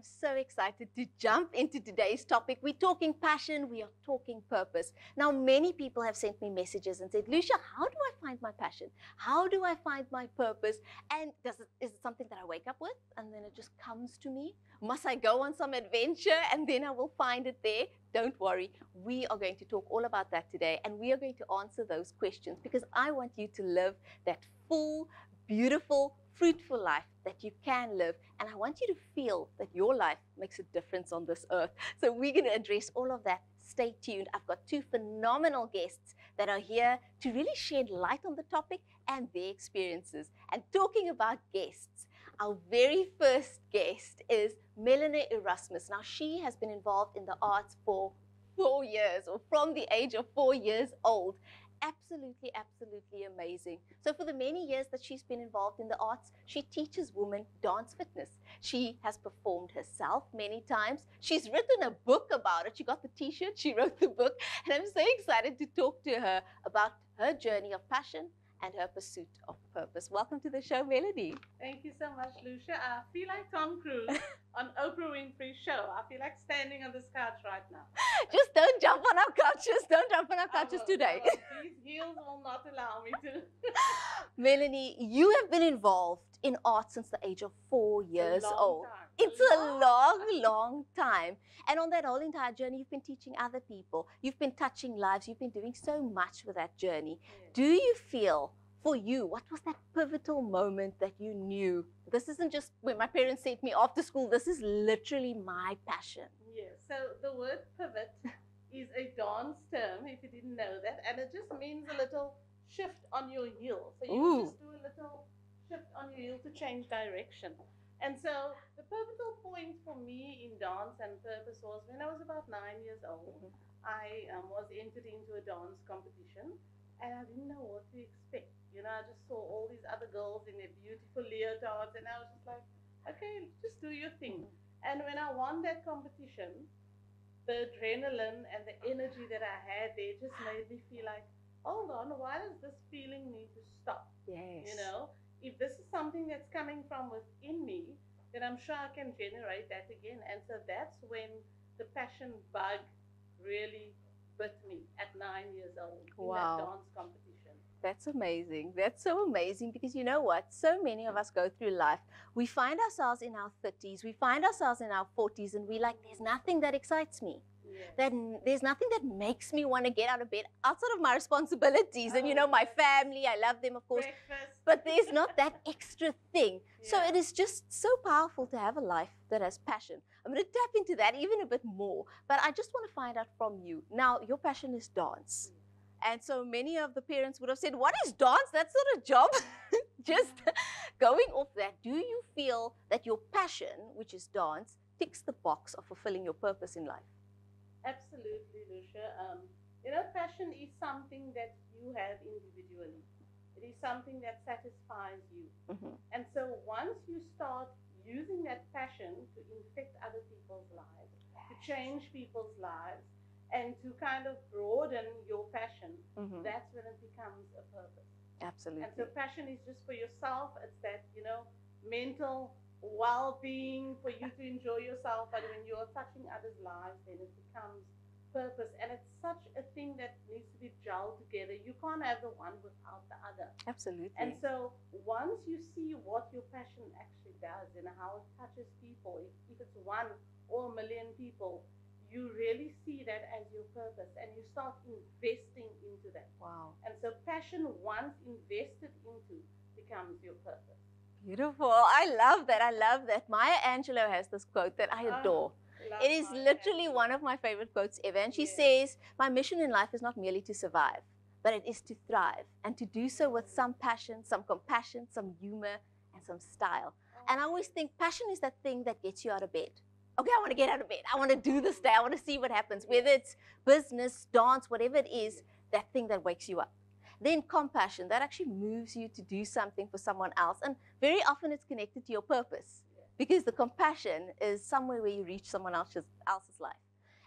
am so excited to jump into today's topic. We're talking passion, we are talking purpose. Now, many people have sent me messages and said, Lucia, how do I find my passion? How do I find my purpose? And is it something that I wake up with and then it just comes to me? Must I go on some adventure and then I will find it there? Don't worry, we are going to talk all about that today, and we are going to answer those questions because I want you to live that full, beautiful, fruitful life that you can live, and I want you to feel that your life makes a difference on this earth. So we're going to address all of that. Stay tuned. I've got two phenomenal guests that are here to really shed light on the topic and their experiences. And talking about guests, our very first guest is Melanie Erasmus. Now, she has been involved in the arts for 4 years, or from the age of 4 years old. Absolutely, absolutely amazing. So for the many years that she's been involved in the arts, she teaches women dance fitness. She has performed herself many times. She's written a book about it. She got the t-shirt, she wrote the book, and I'm so excited to talk to her about her journey of passion and her pursuit of purpose. Welcome to the show, Melanie. Thank you so much, Lucia. I feel like Tom Cruise on Oprah Winfrey's show. I feel like standing on this couch right now. Just don't jump on our couches. Don't jump on our couches today. These heels will not allow me to. Melanie, you have been involved in art since the age of 4 years old. It's a long time. And on that whole entire journey, you've been teaching other people. You've been touching lives. You've been doing so much with that journey. Yes. Do you feel, for you, what was that pivotal moment that you knew, this isn't just when my parents sent me off to school, this is literally my passion? Yes, so the word pivot is a dance term, if you didn't know that, and it just means a little shift on your heel. So you just do a little shift on your heel to change direction. And so the pivotal point for me in dance and purpose was when I was about 9 years old. I was entered into a dance competition, and I didn't know what to expect. You know, I just saw all these other girls in their beautiful leotards, and I was just like, okay, just do your thing. And when I won that competition, the adrenaline and the energy that I had there just made me feel like, hold on, why does this feeling need to stop? Yes. You know, if this is something that's coming from within me, then I'm sure I can generate that again. And so that's when the passion bug really bit me at 9 years old in that dance competition. That's amazing. That's so amazing, because you know what? So many of us go through life. We find ourselves in our 30s, we find ourselves in our 40s, and we're like, there's nothing that excites me. Yes. There's nothing that makes me want to get out of bed outside of my responsibilities. And you know, my family, I love them, of course. Breakfast. But there's not that extra thing. Yeah. So it is just so powerful to have a life that has passion. I'm going to tap into that even a bit more. But I just want to find out from you. Now, your passion is dance. And so many of the parents would have said, what is dance? That's not a job. Just going off that, do you feel that your passion, which is dance, ticks the box of fulfilling your purpose in life? Absolutely, Lucia. You know, passion is something that you have individually. It is something that satisfies you. And so once you start using that passion to infect other people's lives, to change people's lives, and to kind of broaden your passion, that's when it becomes a purpose. Absolutely. And so passion is just for yourself. It's that, you know, mental well-being for you to enjoy yourself. But when you're touching others' lives, then it becomes purpose. And it's such a thing that needs to be gelled together. You can't have the one without the other. Absolutely. And so once you see what your passion actually does and how it touches people, if it's 1 or 1 million people, you really see that as your purpose, and you start investing into that. Wow. And so passion, once invested into, becomes your purpose. Beautiful. I love that. I love that. Maya Angelou has this quote that I adore. It is literally one of my favorite quotes ever. And she says, my mission in life is not merely to survive, but it is to thrive, and to do so with some passion, some compassion, some humor, and some style. And I always think passion is that thing that gets you out of bed. Okay, I want to get out of bed. I want to do this day. I want to see what happens. Whether it's business, dance, whatever it is, that thing that wakes you up. Then compassion, that actually moves you to do something for someone else. And very often it's connected to your purpose, because the compassion is somewhere where you reach someone else's life.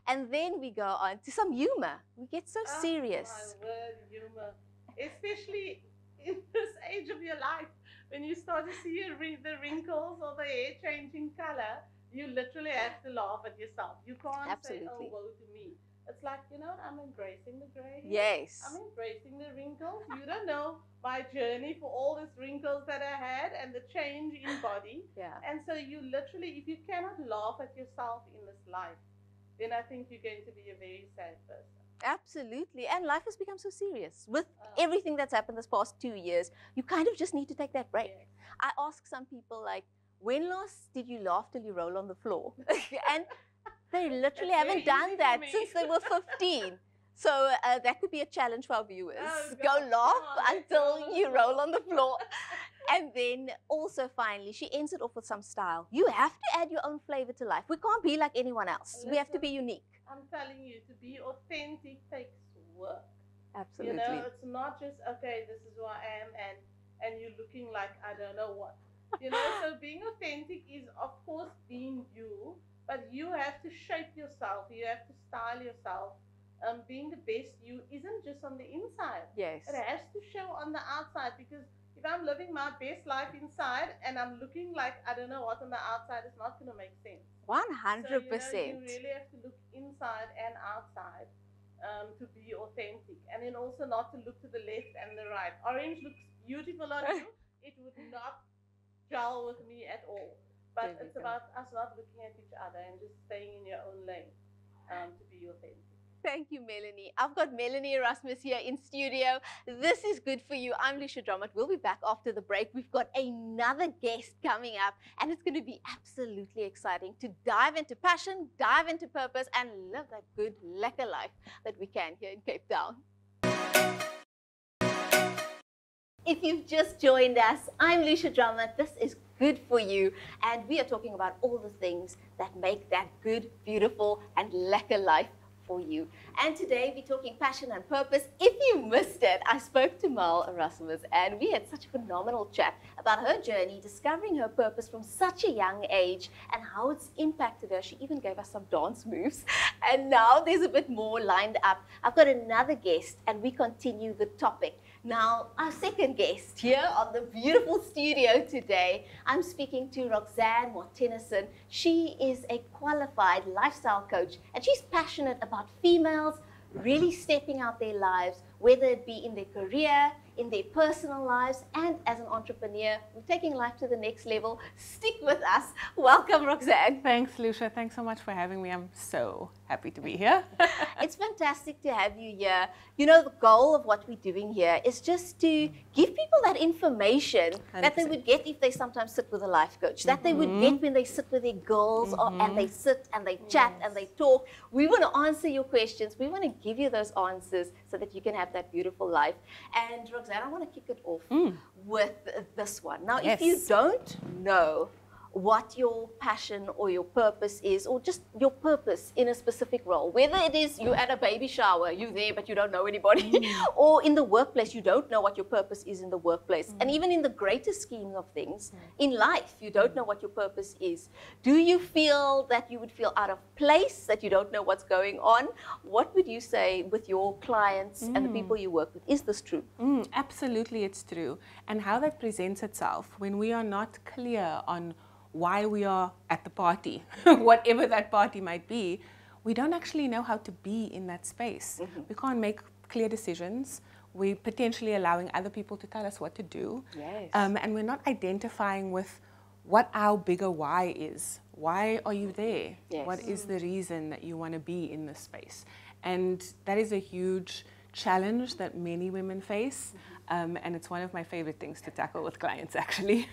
And then we go on to some humor. We get so serious. My word, humor. Especially in this age of your life, when you start to see the wrinkles or the hair changing color, You literally have to laugh at yourself. You can't say, oh, Absolutely. woe to me. It's like, you know, I'm embracing the gray hair. Yes. I'm embracing the wrinkles. You don't know my journey for all these wrinkles that I had and the change in body. Yeah. And so you literally, if you cannot laugh at yourself in this life, then I think you're going to be a very sad person. Absolutely. And life has become so serious with everything that's happened this past 2 years. You kind of just need to take that break. Yes. I ask some people, like, when last did you laugh till you roll on the floor? And they literally haven't done that since they were 15. So that could be a challenge for our viewers. Go laugh until you roll on the floor. And then also finally, she ends it off with some style. You have to add your own flavor to life. We can't be like anyone else. Listen, we have to be unique. I'm telling you, to be authentic takes work. Absolutely. You know, it's not just, okay, this is who I am, and you're looking like I don't know what. You know, so being authentic is, of course, being you, but you have to shape yourself. You have to style yourself. Being the best you isn't just on the inside. Yes. It has to show on the outside, because if I'm living my best life inside and I'm looking like I don't know what on the outside, it's not going to make sense. 100%. So, you really have to look inside and outside to be authentic. And then also not to look to the left and the right. Orange looks beautiful on you. It would not gel with me at all. But it's about us not looking at each other and just staying in your own lane to be authentic. Thank you, Melanie. I've got Melanie Erasmus here in studio. This is Good For You. I'm Lucia Drummond. We'll be back after the break. We've got another guest coming up, and it's going to be absolutely exciting to dive into passion, dive into purpose, and live that good, lekker life that we can here in Cape Town. If you've just joined us, I'm Lucia Drummond. This is Good For You, and we are talking about all the things that make that good, beautiful, and lekker life for you. And today we're talking passion and purpose. If you missed it, I spoke to Melanie Erasmus, and we had such a phenomenal chat about her journey, discovering her purpose from such a young age and how it's impacted her. She even gave us some dance moves. And now there's a bit more lined up. I've got another guest, and we continue the topic. Now, our second guest here on the beautiful studio today, I'm speaking to Roxanne Martinezen. She is a qualified lifestyle coach, and she's passionate about females really stepping out their lives, whether it be in their career, in their personal lives, and as an entrepreneur. We're taking life to the next level. Stick with us. Welcome, Roxanne. Thanks, Lucia. Thanks so much for having me. I'm so happy to be here. It's fantastic to have you here. You know, the goal of what we're doing here is just to give people that information 100%. That they would get if they sometimes sit with a life coach, that they would get when they sit with their girls and they sit and they chat and they talk. We want to answer your questions. We want to give you those answers so that you can have that beautiful life. And Roxanne, I want to kick it off with this one. Now, if you don't know what your passion or your purpose is, or just your purpose in a specific role, whether it is you're at a baby shower, you're there but you don't know anybody, or in the workplace, you don't know what your purpose is in the workplace, and even in the greater scheme of things, in life, you don't know what your purpose is. Do you feel that you would feel out of place, that you don't know what's going on? What would you say with your clients and the people you work with? Is this true? Absolutely, it's true. And how that presents itself when we are not clear on why we are at the party, whatever that party might be, we don't actually know how to be in that space. We can't make clear decisions. We're potentially allowing other people to tell us what to do. And we're not identifying with what our bigger why is. Why are you there? What is the reason that you want to be in this space? And that is a huge challenge that many women face. And it's one of my favorite things to tackle with clients, actually.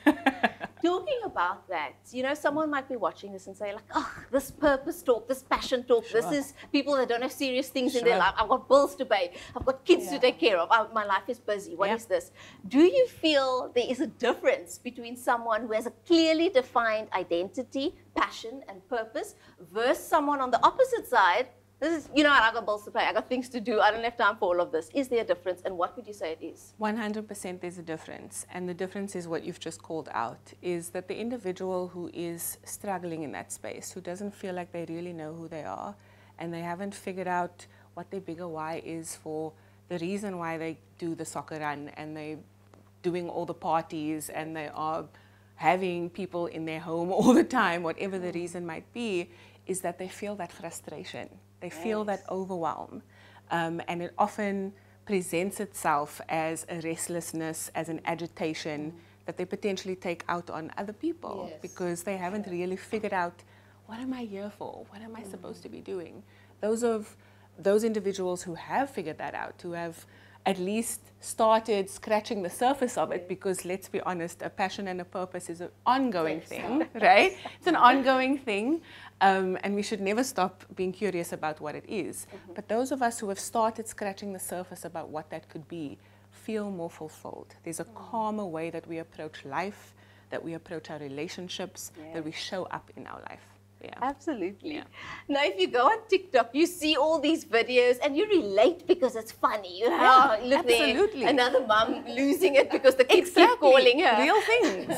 Talking about that, you know, someone might be watching this and say, like, oh, this purpose talk, this passion talk, this is people that don't have serious things in their life. I've got bills to pay. I've got kids to take care of. My life is busy. What is this? Do you feel there is a difference between someone who has a clearly defined identity, passion, and purpose versus someone on the opposite side? This is, you know, I got bills to pay, I got things to do, I don't have time for all of this. Is there a difference, and what would you say it is? 100% there's a difference, and the difference is what you've just called out, is that the individual who is struggling in that space, who doesn't feel like they really know who they are, and they haven't figured out what their bigger why is for the reason why they do the soccer run, and they're doing all the parties, and they are having people in their home all the time, whatever the reason might be, is that they feel that frustration. They feel that overwhelm. And it often presents itself as a restlessness, as an agitation that they potentially take out on other people because they haven't really figured out, what am I here for? What am I supposed to be doing? Those individuals who have figured that out, who have at least started scratching the surface of it, because let's be honest, a passion and a purpose is an ongoing thing, right? It's an ongoing thing, and we should never stop being curious about what it is. But those of us who have started scratching the surface about what that could be feel more fulfilled. There's a calmer way that we approach life, that we approach our relationships, that we show up in our life. Yeah. Absolutely. Yeah. Now, if you go on TikTok, you see all these videos and you relate because it's funny. You know, look there, another mum losing it because the kids keep calling her. Real things.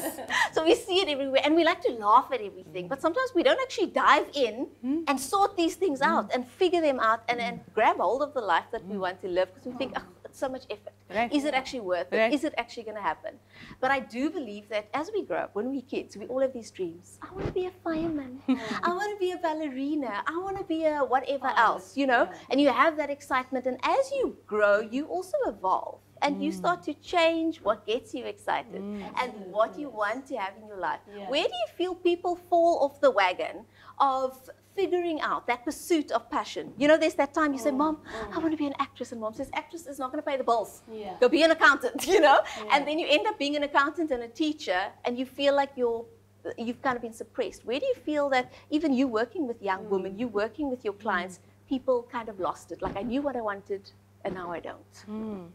So we see it everywhere and we like to laugh at everything. But sometimes we don't actually dive in and sort these things out and figure them out and grab hold of the life that we want to live, because we think, oh, it's so much effort. Right. Is it actually worth it? Is it actually going to happen? But I do believe that as we grow up, when we're kids, we all have these dreams. I want to be a fireman. I want to be a ballerina. I want to be a whatever else, you know. And you have that excitement. And as you grow, you also evolve. And you start to change what gets you excited and what you want to have in your life. Where do you feel people fall off the wagon of figuring out that pursuit of passion? You know, there's that time you say, Mom, I want to be an actress. And Mom says, actress is not going to pay the bills. Go be an accountant, you know. And then you end up being an accountant and a teacher, and you feel like you've kind of been suppressed. Where do you feel that even you working with young women, you working with your clients, people kind of lost it? Like, I knew what I wanted and now I don't.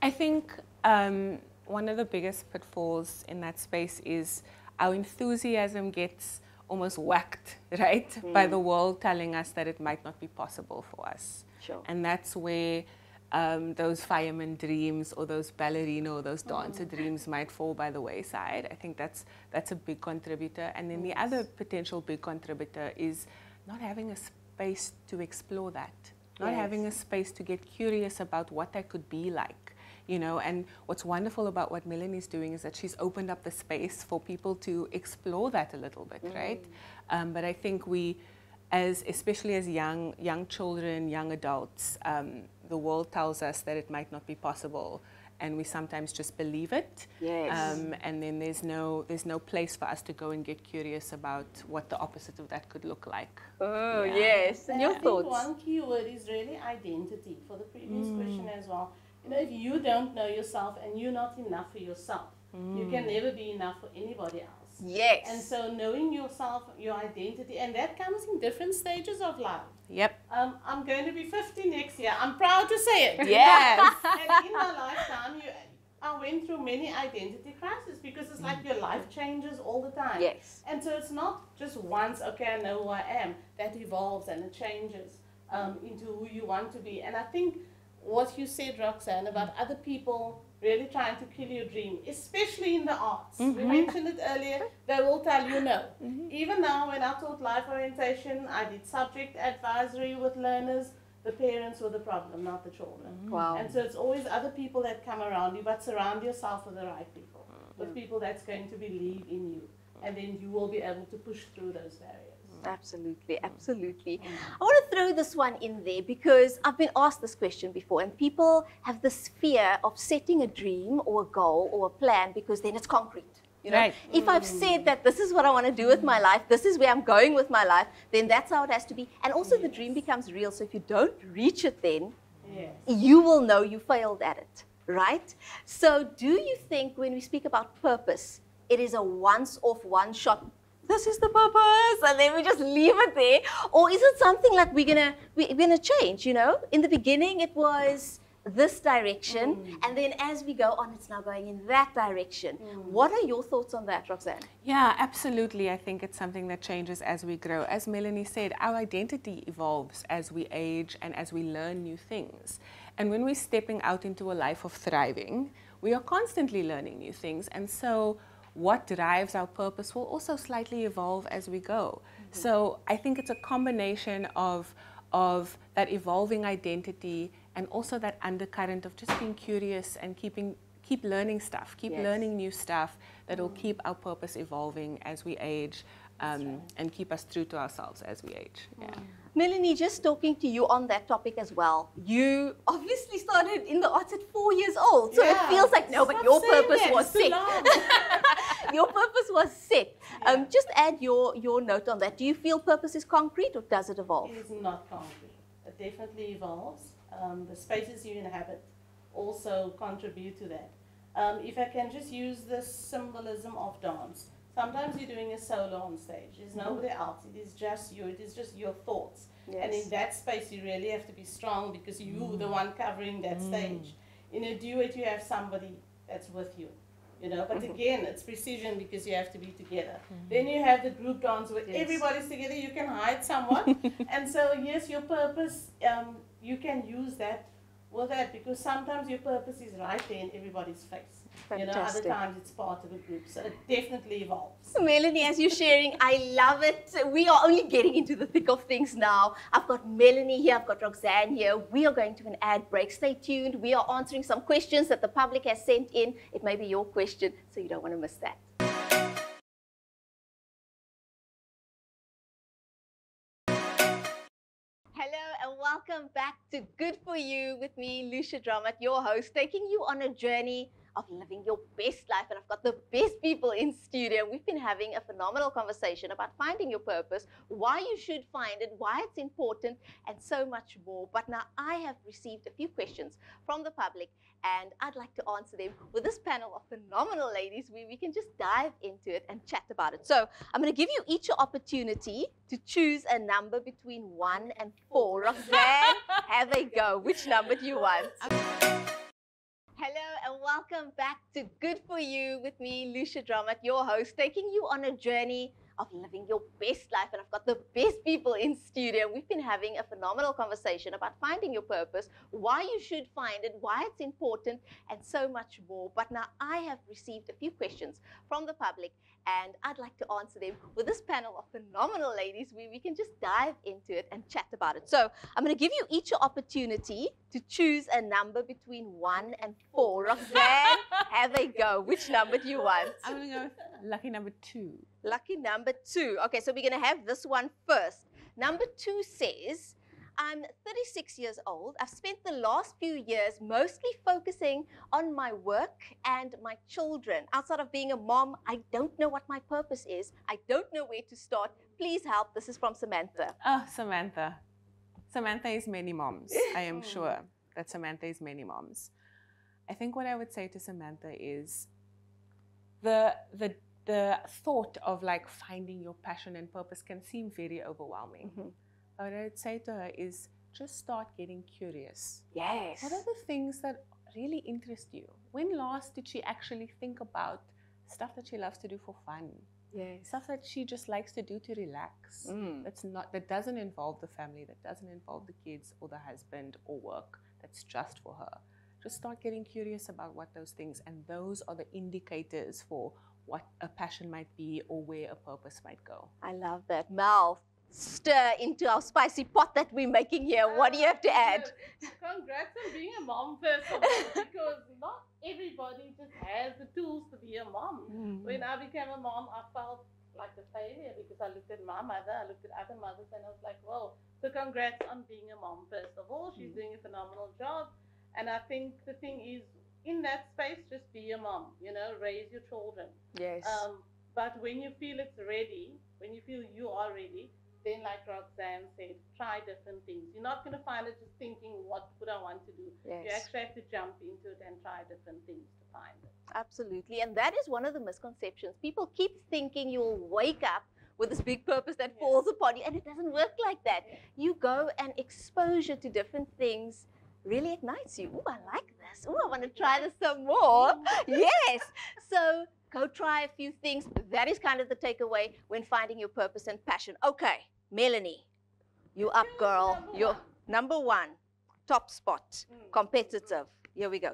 I think one of the biggest pitfalls in that space is our enthusiasm gets almost whacked, right, by the world telling us that it might not be possible for us. Sure. And that's where those fireman dreams or those ballerina or those dancer dreams might fall by the wayside. I think that's a big contributor. And then the other potential big contributor is not having a space to explore that, not having a space to get curious about what that could be like. You know, and what's wonderful about what Melanie's doing is that she's opened up the space for people to explore that a little bit, right? But I think we, especially as young children, young adults, the world tells us that it might not be possible, and we sometimes just believe it. And then there's no place for us to go and get curious about what the opposite of that could look like. Oh, yes. And your thoughts? I think one key word is really identity, for the previous question as well. You know, if you don't know yourself and you're not enough for yourself, you can never be enough for anybody else. Yes. And so knowing yourself, your identity, and that comes in different stages of life. Yep. I'm going to be 50 next year. I'm proud to say it. Yes. And in my lifetime, I went through many identity crises, because it's like your life changes all the time. Yes. And so it's not just once, okay, I know who I am. That evolves and it changes into who you want to be. And I think what you said, Roxanne, about other people really trying to kill your dream, especially in the arts. We mentioned it earlier, they will tell you no. Even now, when I taught life orientation, I did subject advisory with learners, the parents were the problem, not the children. Wow. And so it's always other people that come around you, but surround yourself with the right people, with people that's going to believe in you, and then you will be able to push through those barriers. Absolutely, absolutely. I want to throw this one in there because I've been asked this question before, and people have this fear of setting a dream or a goal or a plan because then it's concrete. You know, if I've said that this is what I want to do with my life, this is where I'm going with my life, then that's how it has to be. And also the dream becomes real. So if you don't reach it then, you will know you failed at it, right? So do you think when we speak about purpose, it is a once-off, one-shot, this is the purpose, and then we just leave it there? Or is it something like we're gonna change, you know? In the beginning, it was this direction, and then as we go on, it's now going in that direction. What are your thoughts on that, Roxanne? Yeah, absolutely. I think it's something that changes as we grow. As Melanie said, our identity evolves as we age and as we learn new things. And when we're stepping out into a life of thriving, we are constantly learning new things. And so what drives our purpose will also slightly evolve as we go. So I think it's a combination of that evolving identity and also that undercurrent of just being curious and keep learning stuff, keep learning new stuff, that will keep our purpose evolving as we age, and keep us true to ourselves as we age. Yeah. Melanie, just talking to you on that topic as well. You obviously started in the arts at 4 years old, so it feels like, no, but your purpose was set. Your purpose was set. Just add your note on that. Do you feel purpose is concrete, or does it evolve? It is not concrete. It definitely evolves. The spaces you inhabit also contribute to that. If I can just use the symbolism of dance. Sometimes you're doing a solo on stage. There's nobody else. It is just you. It is just your thoughts. Yes. And in that space, you really have to be strong because you're the one covering that stage. In a duet, you have somebody that's with you. You know, but again, it's precision because you have to be together. Then you have the group dance where everybody's together. You can hide somewhat. And so, yes, your purpose, you can use that with that because sometimes your purpose is right there in everybody's face. You know, other times it's part of a group. So it definitely evolves. Melanie, as you're sharing, I love it. We are only getting into the thick of things now. I've got Melanie here, I've got Roxanne here. We are going to an ad break. Stay tuned. We are answering some questions that the public has sent in. It may be your question, so you don't want to miss that. Hello and welcome back to Good For You with me, Lucia Dramat, your host, taking you on a journey of living your best life. And I've got the best people in studio. We've been having a phenomenal conversation about finding your purpose, why you should find it, why it's important, and so much more. But now I have received a few questions from the public, and I'd like to answer them with this panel of phenomenal ladies where we can just dive into it and chat about it. So I'm going to give you each an opportunity to choose a number between 1 and 4. Roxanne, have a go. Which number do you want? Hello and welcome back to Good For You with me, Lucia Dramat, your host, taking you on a journey of living your best life. And I've got the best people in studio. We've been having a phenomenal conversation about finding your purpose, why you should find it, why it's important, and so much more. But now I have received a few questions from the public, and I'd like to answer them with this panel of phenomenal ladies where we can just dive into it and chat about it. So I'm going to give you each an opportunity to choose a number between 1 and 4. Roxanne, have a go. Which number do you want? I'm going to go with lucky number 2. Lucky number 2. Okay, so we're going to have this one first. Number 2 says, I'm 36 years old. I've spent the last few years mostly focusing on my work and my children. Outside of being a mom, I don't know what my purpose is. I don't know where to start. Please help. This is from Samantha. Oh, Samantha. Samantha is many moms. I am sure that Samantha is many moms. I think what I would say to Samantha is the thought of like finding your passion and purpose can seem very overwhelming. What I would say to her is just start getting curious. Yes. What are the things that really interest you? When last did she actually think about stuff that she loves to do for fun? Yes. Stuff that she just likes to do to relax. That doesn't involve the family, that doesn't involve the kids or the husband or work. That's just for her. Just start getting curious about what those things, and those are the indicators for what a passion might be or where a purpose might go. I love that. Mel, stir into our spicy pot that we're making here. What do you have to add? Congrats on being a mom, first of all, because not everybody just has the tools to be a mom. When I became a mom, I felt like a failure because I looked at my mother, I looked at other mothers, and I was like, whoa. So congrats on being a mom, first of all. She's doing a phenomenal job. And I think the thing is, in that space, just be a mom, you know, raise your children. Yes. But when you feel it's ready, when you feel you are ready, then like Roxanne said, try different things. You're not going to find it just thinking, what would I want to do? Yes. You actually have to jump into it and try different things to find it. Absolutely. And that is one of the misconceptions. People keep thinking you'll wake up with this big purpose that falls upon you, and it doesn't work like that. You go and exposure to different things really ignites you. Oh, I like this. Oh, I want to try this some more. Yes. So go try a few things. That is kind of the takeaway when finding your purpose and passion. Okay, Melanie, you up, girl. You're number 1, top spot, competitive. Here we go.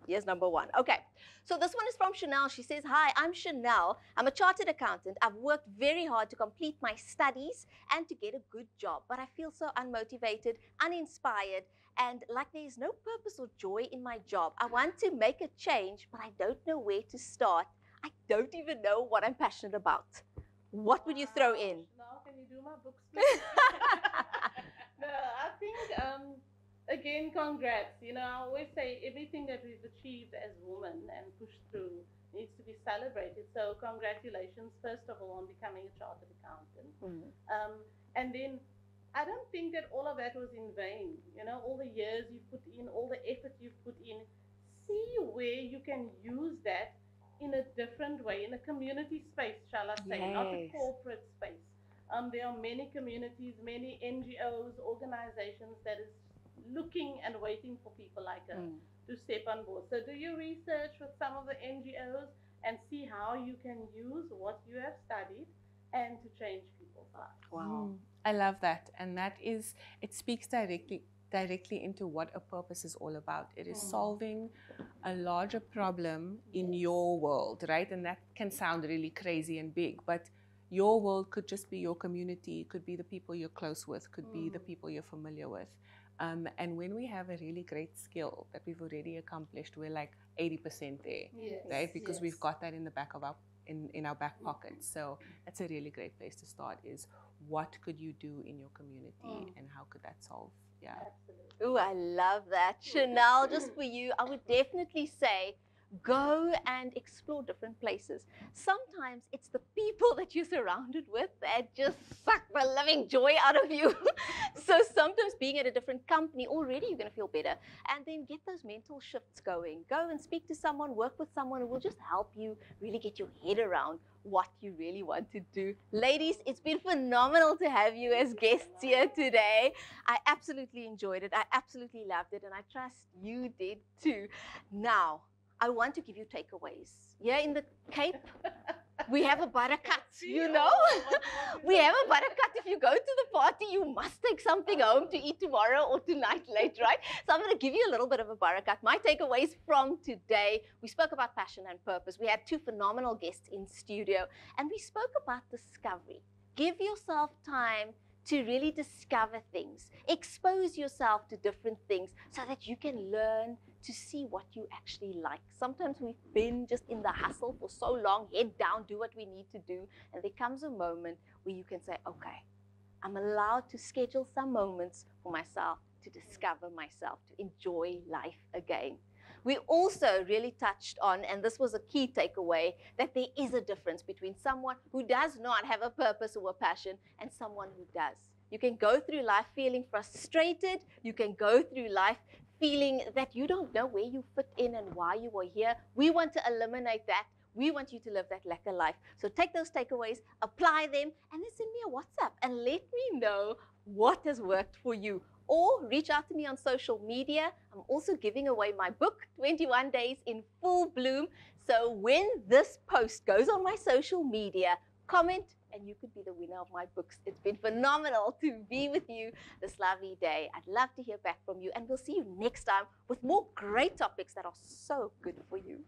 Here's number 1. Okay, so this one is from Chanel. She says, hi, I'm Chanel. I'm a chartered accountant. I've worked very hard to complete my studies and to get a good job, but I feel so unmotivated, uninspired, and like there's no purpose or joy in my job. I want to make a change, but I don't know where to start. I don't even know what I'm passionate about. What would you throw in? Now, can you do my books, please? No, I think, again, congrats. You know, I always say everything that we've achieved as women and pushed through needs to be celebrated. So congratulations, first of all, on becoming a chartered accountant. And then I don't think that all of that was in vain. You know, all the years you've put in, all the effort you've put in, see where you can use that in a different way, in a community space, shall I say, not a corporate space. There are many communities, many NGOs, organizations that is looking and waiting for people like us to step on board. So do your research with some of the NGOs and see how you can use what you have studied and to change people's lives. Wow. I love that. And that is, it speaks directly into what a purpose is all about. It is solving a larger problem in your world, right? And that can sound really crazy and big, but your world could just be your community, could be the people you're close with, could be the people you're familiar with. And when we have a really great skill that we've already accomplished, we're like 80% there, right? Because we've got that in the back of our in our back pocket. So that's a really great place to start, is what could you do in your community and how could that solve? Yeah. Absolutely. Ooh, I love that. Chanel, just for you, I would definitely say go and explore different places. Sometimes it's the people that you're surrounded with that just suck the living joy out of you. So sometimes being at a different company, already you're going to feel better. And then get those mental shifts going. Go and speak to someone, work with someone who will just help you really get your head around what you really want to do. Ladies, it's been phenomenal to have you as guests here today. I absolutely enjoyed it. I absolutely loved it. And I trust you did too. Now, I want to give you takeaways. Here in the Cape, we have a barakat, you know? We have a barakat. If you go to the party, you must take something home to eat tomorrow or tonight late, right? So I'm going to give you a little bit of a barakat. My takeaways from today, we spoke about passion and purpose. We had two phenomenal guests in studio, and we spoke about discovery. Give yourself time to really discover things. Expose yourself to different things so that you can learn to see what you actually like. Sometimes we've been just in the hustle for so long, head down, do what we need to do. And there comes a moment where you can say, okay, I'm allowed to schedule some moments for myself to discover myself, to enjoy life again. We also really touched on, and this was a key takeaway, that there is a difference between someone who does not have a purpose or a passion and someone who does. You can go through life feeling frustrated. You can go through life feeling that you don't know where you fit in and why you are here. We want to eliminate that. We want you to live that lekker life. So take those takeaways, apply them, and then send me a WhatsApp and let me know what has worked for you. Or reach out to me on social media. I'm also giving away my book, 21 Days in Full Bloom. So when this post goes on my social media, comment, and you could be the winner of my books. It's been phenomenal to be with you this lovely day. I'd love to hear back from you, and we'll see you next time with more great topics that are so good for you.